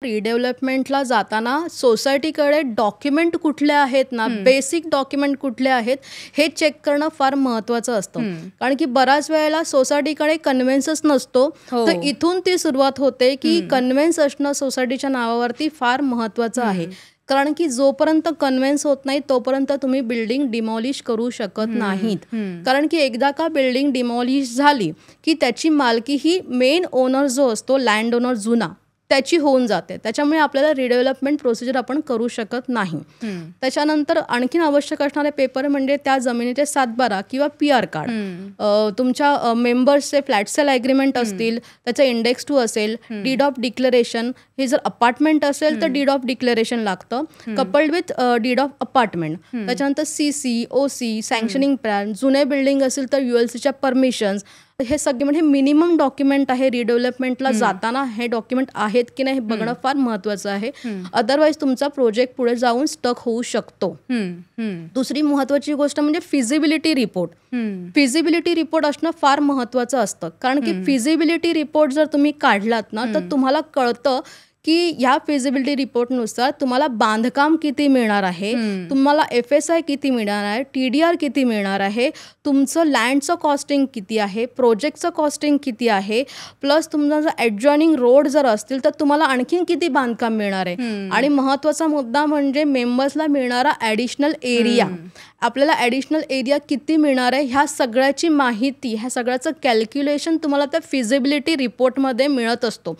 रिडेव्हलपमेंटला जाताना सोसायटीकडे डॉक्युमेंट कुठले आहेत ना, बेसिक डॉक्युमेंट कुठले आहेत हे चेक करणं फार महत्त्वाचं असतं. कारण की बऱ्याच वेळेला सोसायटीकडे कन्व्हेन्सच नसतो. तर इथून ती सुरुवात होते की कन्व्हेन्स असणं सोसायटीच्या नावावरती फार महत्त्वाचं आहे. कारण की जोपर्यंत कन्व्हेन्स होत नाही तोपर्यंत तुम्ही बिल्डिंग डिमॉलिश करू शकत नाहीत. कारण की एकदा का बिल्डिंग डिमॉलिश झाली की त्याची मालकी ही मेन ओनर जो असतो, लँड ओनर जुना, त्याची होऊन जाते. त्याच्यामुळे आपल्याला रिडेव्हलपमेंट प्रोसिजर आपण करू शकत नाही. त्याच्यानंतर आणखीन आवश्यक असणारे पेपर म्हणजे त्या जमिनीचे 7/12 किंवा PR कार्ड, तुमच्या मेंबर्सचे फ्लॅट सेल ॲग्रीमेंट असतील, त्याचं इंडेक्स 2 असेल, डीड ऑफ डिक्लेरेशन. हे जर अपार्टमेंट असेल तर डीड ऑफ डिक्लेरेशन लागतं, coupled with deed of apartment. त्याच्यानंतर CC, OC, सँक्शनिंग प्लॅन. जुने बिल्डिंग असेल तर ULCच्या परमिशन्स. हे सगळे म्हणजे मिनिमम डॉक्युमेंट आहे. रिडेव्हलपमेंटला जाताना हे डॉक्युमेंट आहेत की नाही हे बघणं फार महत्त्वाचं आहे. अदरवाईज तुमचा प्रोजेक्ट पुढे जाऊन स्टक होऊ शकतो. दुसरी महत्त्वाची गोष्ट म्हणजे फिजिबिलिटी रिपोर्ट. फिजिबिलिटी रिपोर्ट असणं फार महत्त्वाचं असतं. कारण की फिजिबिलिटी रिपोर्ट जर तुम्ही काढलात ना तर तुम्हाला कळतं की ह्या फिजिबिलिटी रिपोर्टनुसार तुम्हाला बांधकाम किती मिळणार आहे, तुम्हाला FSI किती मिळणार आहे, TDR किती मिळणार आहे, तुमचं लँडचं कॉस्टिंग किती आहे, प्रोजेक्टचं कॉस्टिंग किती आहे, प्लस तुमचा जर ॲडजॉइनिंग रोड जर असतील तर तुम्हाला आणखीन किती बांधकाम मिळणार आहे. आणि महत्त्वाचा मुद्दा म्हणजे मेंबर्सला मिळणारा ॲडिशनल एरिया. आपल्याला ॲडिशनल एरिया किती मिळणार आहे ह्या सगळ्याची माहिती, ह्या सगळ्याचं कॅल्क्युलेशन तुम्हाला त्या फिजिबिलिटी रिपोर्टमध्ये मिळत असतो.